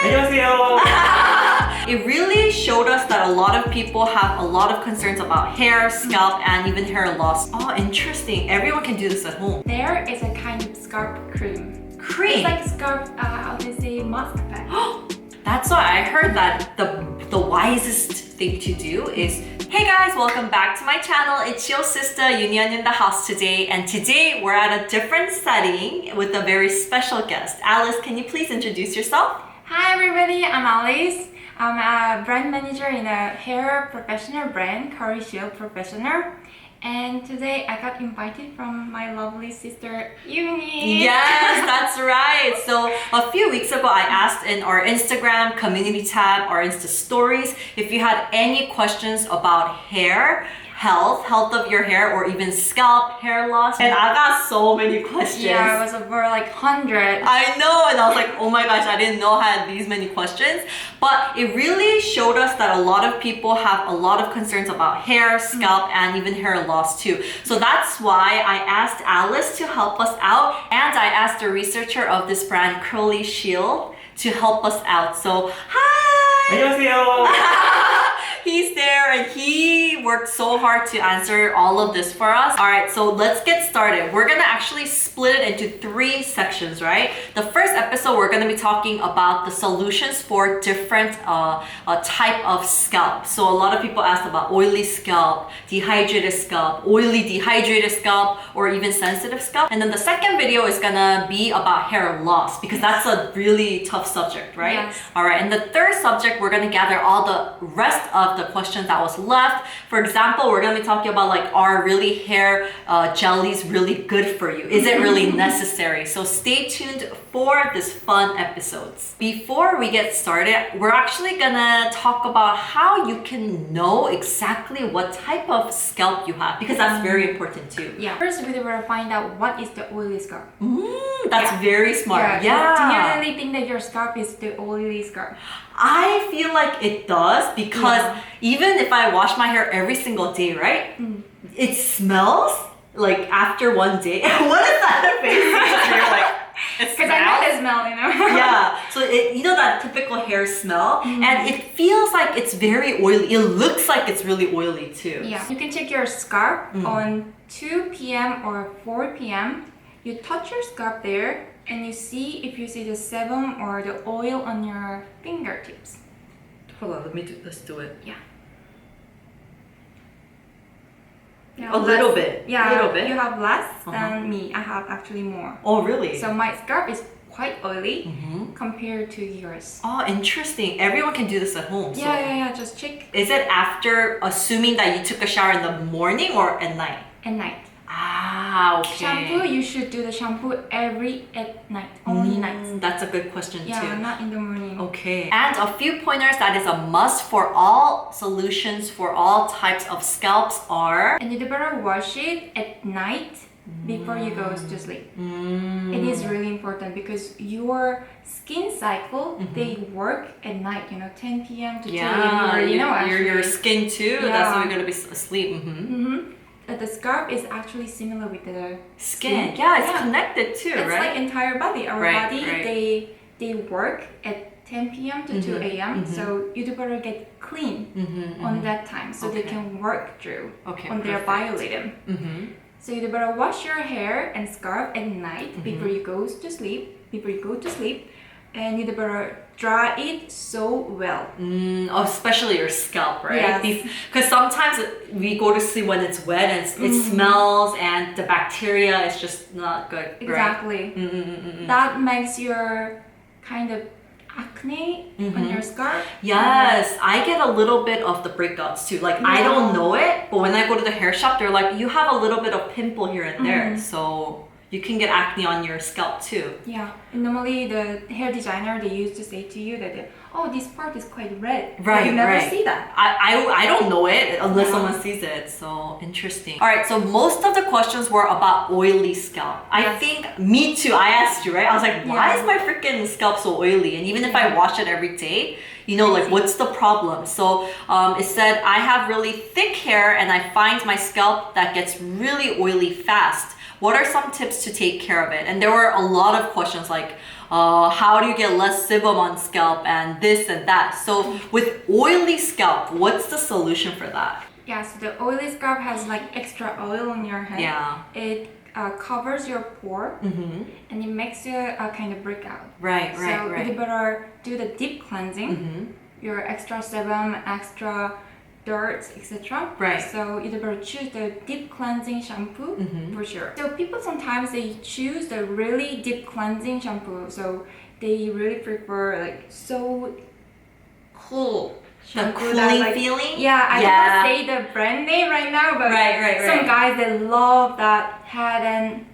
안녕하세요. It really showed us that a lot of people have a lot of concerns about hair, scalp, and even hair loss. Oh, interesting. Everyone can do this at home. There is a kind of scalp cream. Cream. It's like scalp, how do you say, mask effect. That's why I heard that the wisest thing to do is, hey guys, welcome back to my channel. It's your sister EuniUnni in the house today, and today we're at a different setting with a very special guest. Alice, can you please introduce yourself? Hi everybody, I'm Alice. I'm a brand manager in a hair professional brand called SHYLL Professional. And today I got invited from my lovely sister EuniUnni. Yes, that's right. So a few weeks ago, I asked in our Instagram community tab, our Insta stories, if you had any questions about hair, health of your hair, or even scalp, hair loss. And I got so many questions. Yeah, it was over like 100. I know, and I was like, oh my gosh, I didn't know I had these many questions. But it really showed us that a lot of people have a lot of concerns about hair, scalp, and even hair loss too. So that's why I asked Alice to help us out, and I asked the researcher of this brand, Curly SHYLL, to help us out. So, hi! 안녕하세요. He's there and he worked so hard to answer all of this for us. All right, so let's get started. We're gonna actually split it into 3 sections, right? The first episode, we're gonna be talking about the solutions for different type of scalp. So a lot of people asked about oily scalp, dehydrated scalp, oily dehydrated scalp, or even sensitive scalp. And then the second video is gonna be about hair loss because that's a really tough subject, right? Yes. All right, and the third subject, we're gonna gather all the rest of the questions that was left. For example, we're gonna be talking about like, are really hair jellies really good for you? Is it really necessary? So stay tuned for this fun episodes. Before we get started, we're actually gonna talk about how you can know exactly what type of scalp you have because that's very important too. Yeah. First, we will find out what is the oily scalp. That's very smart. Yeah. Do you really think that your scalp is the oily scalp? I feel like it does because even if I wash my hair every single day, right? It smells like after one day. What is that face? You're like, it Because I know smells. the smell, you know? Yeah, so you know that typical hair smell, and it feels like it's very oily. It looks like it's really oily too. Yeah. You can check your scalp on 2 p.m. or 4 p.m. You touch your scalp there and you see if you see the sebum or the oil on your fingertips. Hold on, let's do it. Yeah. A little bit. Yeah, a little bit. You have less than me. I have actually more. Oh, really? So my scalp is quite oily compared to yours. Oh, interesting. Everyone can do this at home. So. Yeah. Just check Is it after assuming that you took a shower in the morning or at night? at night. Ah, okay. Shampoo, you should do the shampoo at night. Only nights. That's a good question Yeah, too. not in the morning. Okay. And a few pointers that is a must for all solutions for all types of scalps are... And you better wash it at night before you go to sleep. It is really important because your skin cycle, they work at night, 10 p.m. to 2 a.m. your skin too. Yeah. That's when you're gonna be asleep. The scalp is actually similar with the Skin. Yeah, it's connected too, It's right? like entire body. Our Right, body, right. they work at 10 p.m. to 2 a.m. So you better get clean on that time so they can work through on their biorhythm. So you better wash your hair and scalp at night before you go to sleep. And you better dry it so well. Especially your scalp, right? Yes. Because sometimes we go to sleep when it's wet and it smells and the bacteria is just not good, right? Exactly. That makes your kind of acne on your scalp. Yes, I get a little bit of the breakouts too. Like I don't know it, but when I go to the hair shop, they're like, you have a little bit of pimple here and there. So you can get acne on your scalp too. Yeah, and normally the hair designer, they used to say to you that, oh, this part is quite red. Right, but you never right. see that. I don't know it unless someone sees it. So interesting. All right, so most of the questions were about oily scalp. I think me too. I asked you, right? I was like, why is my freaking scalp so oily? And even if I wash it every day, like what's the problem? So it said I have really thick hair and I find my scalp that gets really oily fast. What are some tips to take care of it? And there were a lot of questions like, how do you get less sebum on scalp and this and that. So with oily scalp, what's the solution for that? Yeah, so the oily scalp has like extra oil on your head. Yeah. It covers your pore and it makes you kind of break out. Right. So you better do the deep cleansing, your extra sebum, extra dirt, etc. Right. So you better choose the deep cleansing shampoo for sure. So people sometimes they choose the really deep cleansing shampoo. So they really prefer like so cool. The cooling feeling? Yeah, I cannot say the brand name right now, but some guys they love that head and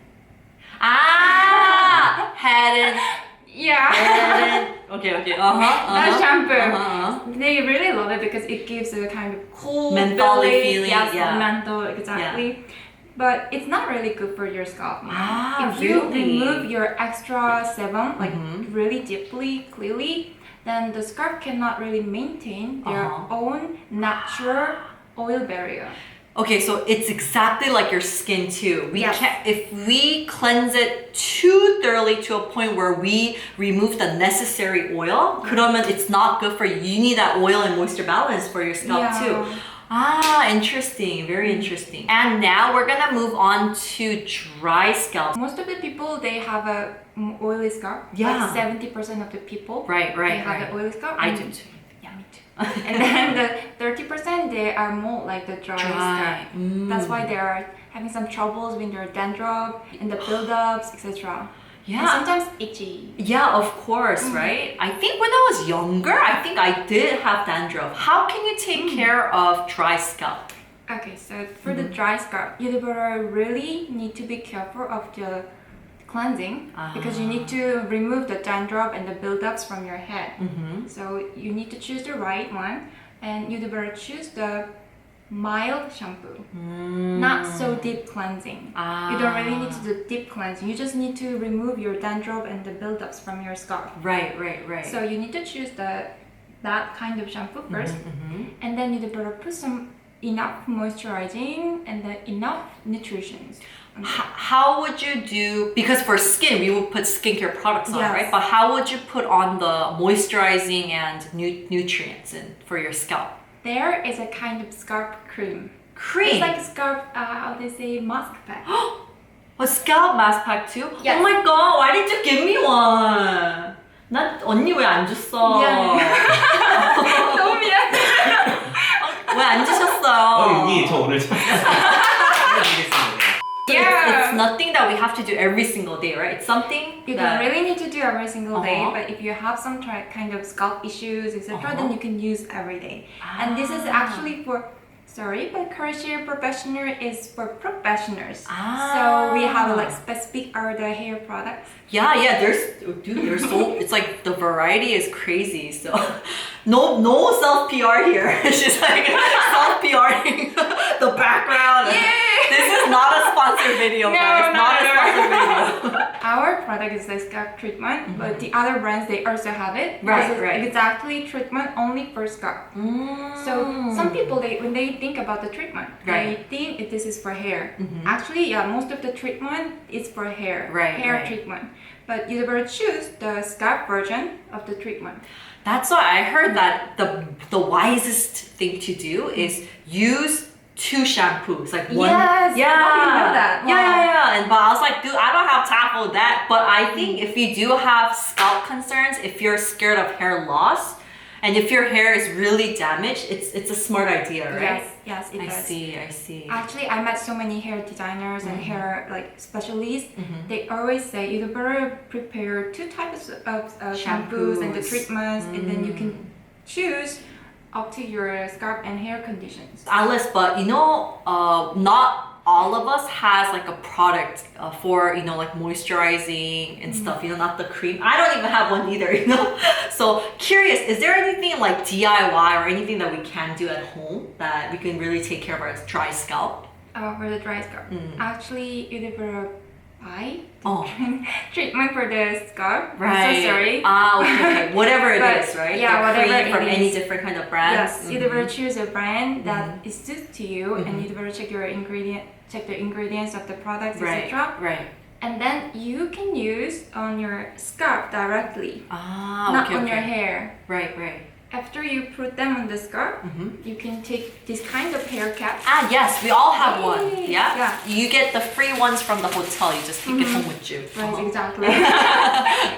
head and okay. That shampoo. They really love it because it gives a kind of cool mentholy feeling. Yes, menthol, exactly. Yeah. But it's not really good for your scalp. If you remove your extra sebum, like really deeply, clearly, then the scalp cannot really maintain their own natural oil barrier. Okay, so it's exactly like your skin too. We can't, if we cleanse it too thoroughly to a point where we remove the necessary oil, 그러면 it's not good for you. You need that oil and moisture balance for your scalp too. Interesting, very interesting. And now we're gonna move on to dry scalp. Most of the people, they have a oily scalp. Yeah. Like 70% of the people, they have an oily scalp. I do too. Yeah, me too. And then the 30%, they are more like the dry scalp. That's why they are having some troubles with their dandruff and the buildups, etc. Yeah. And sometimes itchy. Yeah, of course, right? I think when I was younger, I think I did have dandruff. How can you take care of dry scalp? Okay, so for the dry scalp, you really need to be careful of the cleansing because you need to remove the dandruff and the buildups from your head. So you need to choose the right one, and you better choose the mild shampoo, not so deep cleansing. You don't really need to do deep cleansing. You just need to remove your dandruff and the buildups from your scalp. Right. So you need to choose that kind of shampoo first, and then you better put some enough moisturizing and then enough nutrition. How would you do, because for skin we would put skincare products on, right? But how would you put on the moisturizing and nutrients in for your scalp? There is a kind of scalp cream. It's like scalp, how they say, mask pack. A scalp mask pack too? Yes. Oh my god, why didn't you give me one? 난 언니 왜 안 줬어? 너무 미안해. 왜 안 주셨어요? 윤희 저 오늘 참 알겠습니다. It's nothing that we have to do every single day, right? It's something you that don't really need to do every single day, but if you have some kind of scalp issues, etc., then you can use every day. And this is actually for, but crochet professional is for professionals. So we have like specific the hair products. Yeah, there's so, it's like the variety is crazy. So no self PR here. She's like self PRing the background. This is not a sponsored video, guys. Not a sponsored video. Our product is the scalp treatment, but the other brands they also have it. Right. Exactly treatment only for scalp. So some people when they think about the treatment, they think this is for hair. Actually, most of the treatment is for hair. Hair treatment. But you better choose the scalp version of the treatment. That's why I heard that the wisest thing to do is use 2 shampoos, like one. Yes, I didn't know that. Wow. Yeah. And but I was like, dude, I don't have time for that. But I think if you do have scalp concerns, if you're scared of hair loss, and if your hair is really damaged, it's a smart idea, right? Yes, it does. I see. Actually, I met so many hair designers and hair specialists. They always say you better prepare 2 types of shampoos and the treatments, and then you can choose up to your scalp and hair conditions. Alice, but not all of us has like a product for like moisturizing and stuff, not the cream. I don't even have one either, So curious, is there anything like DIY or anything that we can do at home that we can really take care of our dry scalp? For the dry scalp, actually you better buy treatment for the scalp. Right. I'm so sorry. Okay. Whatever it is, right? Yeah, whatever it from is. any different kind of brands. Yes, you better choose a brand that is suited to you, and you better check the ingredients of the products, etc. Right. And then you can use on your scalp directly, Ah, not okay, on okay. your hair. Right, right. After you put them on the scalp, you can take this kind of hair cap. Ah, yes, we all have one. Yay. Yeah? Yeah. You get the free ones from the hotel. You just take it home with you. Right, exactly.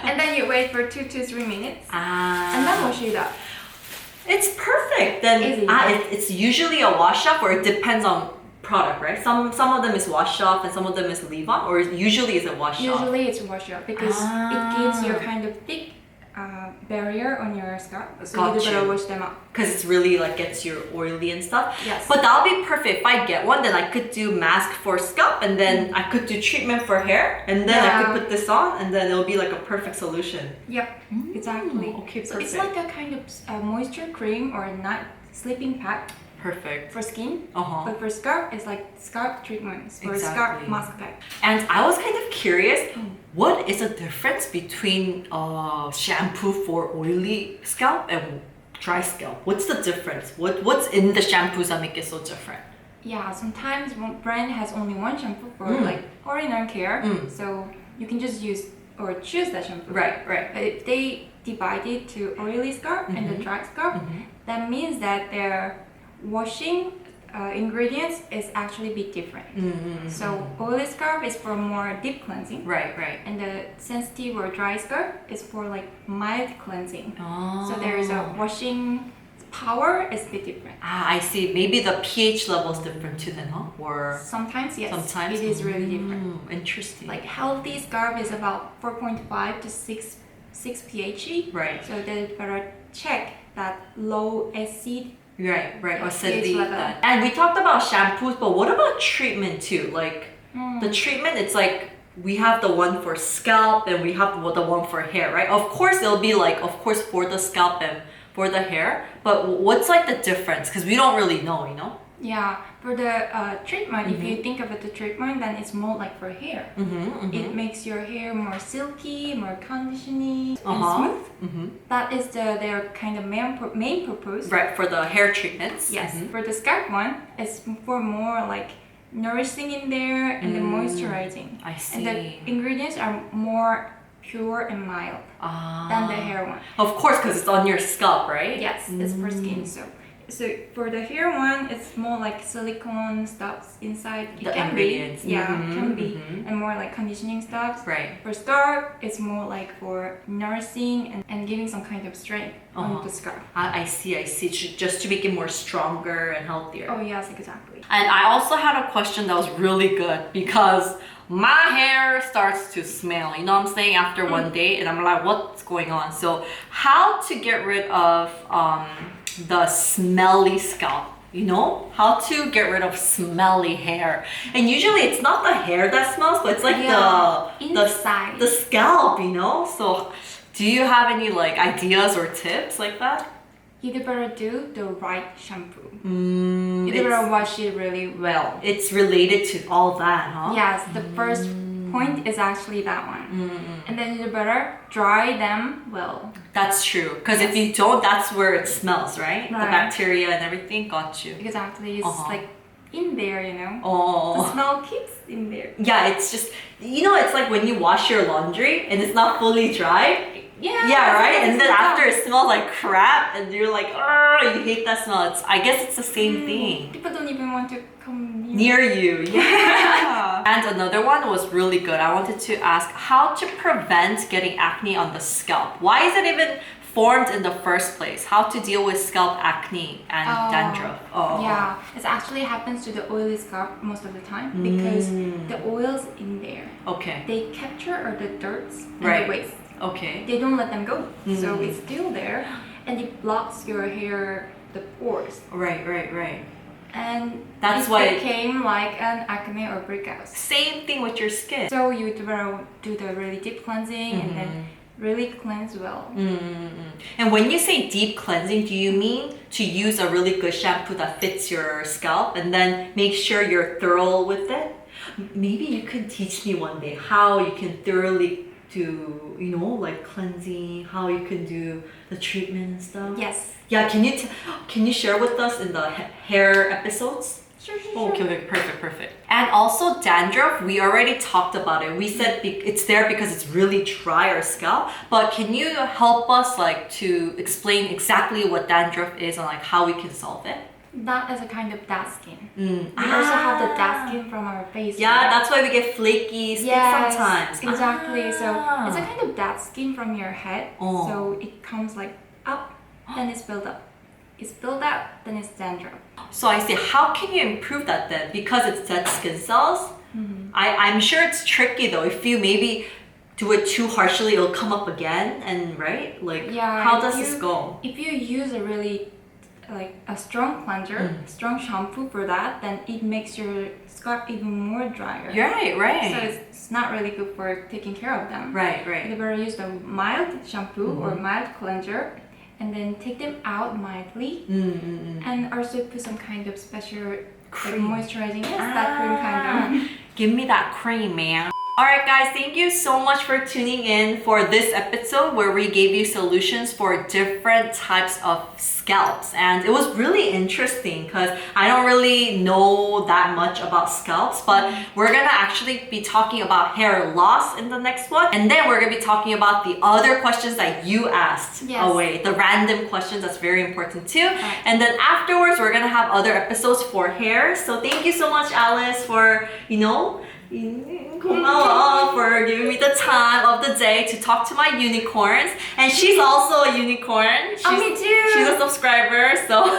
And then you wait for 2 to 3 minutes. Ah. And then wash it up. It's perfect. Then Easy. it's usually a wash up, or it depends on product, right? Some of them is wash off and some of them is leave on, or usually it's a wash off. Usually it's wash up because it gives you a kind of thick barrier on your scalp. So Got you better you. wash them up. Because it's really like gets your oily and stuff. Yes. But that'll be perfect. If I get one, then I could do mask for scalp, and then I could do treatment for hair, and then I Yeah. could put this on, and then it'll be like a perfect solution. Yep, exactly. Okay, So it's perfect. like a kind of moisture cream or a night sleeping pack Perfect. for skin. Uh-huh. But for scalp, it's like scalp treatments or scalp Exactly. mask pack. And I was kind of curious, what is the difference between shampoo for oily scalp and dry scalp? What's the difference? What's in the shampoos that make it so different? Yeah, sometimes one brand has only one shampoo for like ordinary care, so you can just use or choose that shampoo. Right, right. But if they divide it to oily scalp and the dry scalp, that means that their washing ingredients is actually a bit different. So oily scalp is for more deep cleansing, Right, right. and the sensitive or dry scalp is for like mild cleansing. Oh. So there is a washing power is a bit different. Ah, I see. Maybe the pH level is different too then, huh? Or Sometimes yes, sometimes it is really different. Interesting. Like healthy scalp is about 4.5 to 6 pH. Right. So they better check that low acid. Right, right. Yeah, Acidity. pH level. And we talked about shampoos, but what about treatment too? Like the treatment, it's like we have the one for scalp and we have the one for hair, right? Of course, it'll be like, of course, for the scalp and for the hair, but what's like the difference? Because we don't really know, you know? Yeah, for the treatment, if you think of it the treatment, then it's more like for hair. It makes your hair more silky, more conditioning, and smooth. That is their kind of main purpose. Right, for the hair treatments. Yes, for the scalp one, it's for more like nourishing in there and the moisturizing. I see. And the ingredients are more pure and mild than the hair one. Of course, because it's on your scalp, right? Yes, it's for skin. So for the hair one, it's more like silicone stuff inside. It The can ingredients. be, yeah, can be, and more like conditioning stuff. Right. For scalp, it's more like for nourishing and giving some kind of strength on the scalp. I see. Just to make it more stronger and healthier. Oh yes, exactly. And I also had a question that was really good because my hair starts to smell, you know what I'm saying, after one day, and I'm like, what's going on? So how to get rid of the smelly scalp, you know? How to get rid of smelly hair. And usually it's not the hair that smells, but it's like inside. the scalp, you know? So do you have any like ideas or tips like that? You better do the right shampoo. You better wash it really well. It's related to all that, huh? Yes, the first point is actually that one. And then you better dry them well. That's true. Because if you don't, that's where it smells, right? The Right. bacteria and everything. Got you. Exactly, it's like in there, you know. Oh. The smell keeps in there. Yeah, it's just, you know, it's like when you wash your laundry and it's not fully dry. Yeah, right? And then after it smells like crap and you're like, oh, you hate that smell. I guess it's the same thing. People don't even want to come Near you, yeah. And another one was really good. I wanted to ask how to prevent getting acne on the scalp. Why is it even formed in the first place? How to deal with scalp acne and dandruff. Yeah, it actually happens to the oily scalp most of the time because the oil's in there. Okay. They capture all the dirts and Right. the waste. Okay. They don't let them go. So it's still there and it blocks your hair, the pores. Right. And That's it why became like an acne or breakouts. Same thing with your skin. So you do the really deep cleansing and then really cleanse well. And when you say deep cleansing, do you mean to use a really good shampoo that fits your scalp and then make sure you're thorough with it? Maybe you could teach me one day how you can thoroughly do, you know, like cleansing, how you can do the treatment and stuff. Yes. Yeah, can you share with us in the hair episodes? Sure. Okay, perfect. And also dandruff, we already talked about it. We said it's there because it's really dry our scalp. But can you help us like to explain exactly what dandruff is and like how we can solve it? That is a kind of dead skin. We also have the dead skin from our face. Yeah, right? that's why we get flaky skin sometimes. Exactly. So it's a kind of dead skin from your head. So it comes like up, then it's built up. It's built up, then it's dandruff. So I see. How can you improve that then? Because it's dead skin cells. I'm sure it's tricky though. If you maybe do it too harshly, it'll come up again. And right, like how does this go? If you use a really like a strong cleanser, strong shampoo for that, then it makes your scalp even more drier. Right. So it's not really good for taking care of them. Right. You better use the mild shampoo or mild cleanser, and then take them out mildly, and also put some kind of special cream. like moisturizing. Yes, that cream kind of. Give me that cream, man. Alright guys, thank you so much for tuning in for this episode where we gave you solutions for different types of scalps. And it was really interesting because I don't really know that much about scalps, but we're gonna actually be talking about hair loss in the next one. And then we're gonna be talking about the other questions that you asked away, the random questions. That's very important too. And then afterwards, we're gonna have other episodes for hair. So thank you so much, Alice, for, 고마워 for giving me the time of the day to talk to my unicorns. And she's also a unicorn. Me too. She's a subscriber, so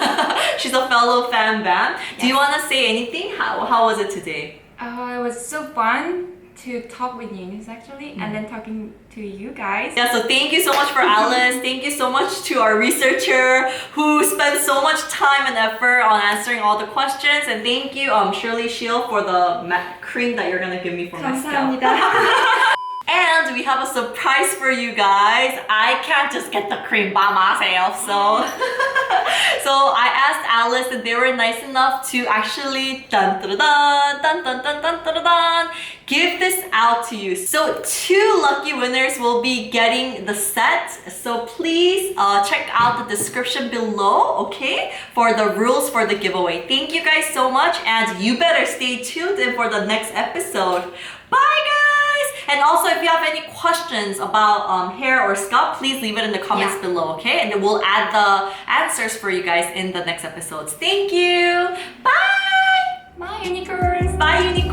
she's a fellow fan bam. Do you want to say anything? How was it today? Oh, it was so fun to talk with Eunice actually, and then talking to you guys. Yeah, so thank you so much for Alice. Thank you so much to our researcher who spent so much time and effort on answering all the questions. And thank you, SHYLL, for the cream that you're gonna give me for my scalp. 감사합니다. And we have a surprise for you guys. I can't just get the cream by myself, so I asked Alice and they were nice enough to actually give this out to you. So 2 lucky winners will be getting the set. So please check out the description below, okay, for the rules for the giveaway. Thank you guys so much, and you better stay tuned in for the next episode. Bye guys! And also if you have any questions about hair or scalp, please leave it in the comments below, okay? And then we'll add the answers for you guys in the next episodes. Thank you! Bye! Bye, unicorns! Bye, unicorns!